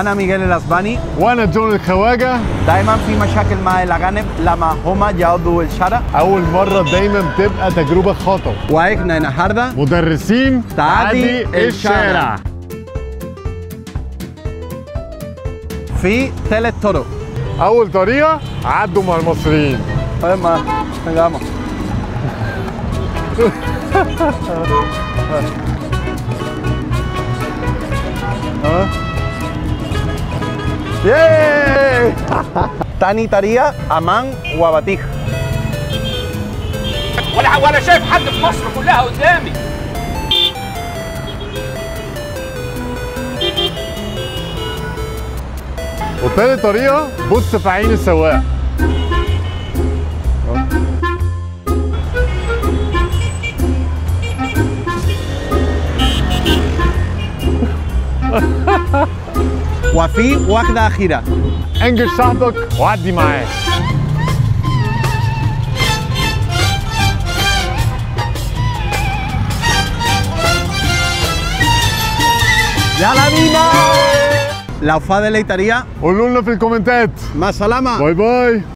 أنا ميغيل الأسباني. وانا جون الخواجه. دايما في مشاكل مع الأجانب لما هما يقعدوا الشارع. اول مره دايما بتبقى تجربه خطر. وإحنا النهارده مدرسين تعدي الشارع. في 3 طرق. اول طريقه عدوا مع المصريين. Vamos. تاني طريقة أمان وبطيخ. ولا شايف حد في مصر كلها قدامي. وتالت طريقه بص في عين السواق. وفي واحدة أخيرة. انجز صاحبك وعدي معاه. يلا بينا. لو فاضل أي طريقة قولوا لنا في الكومنتات. مع السلامة. باي باي.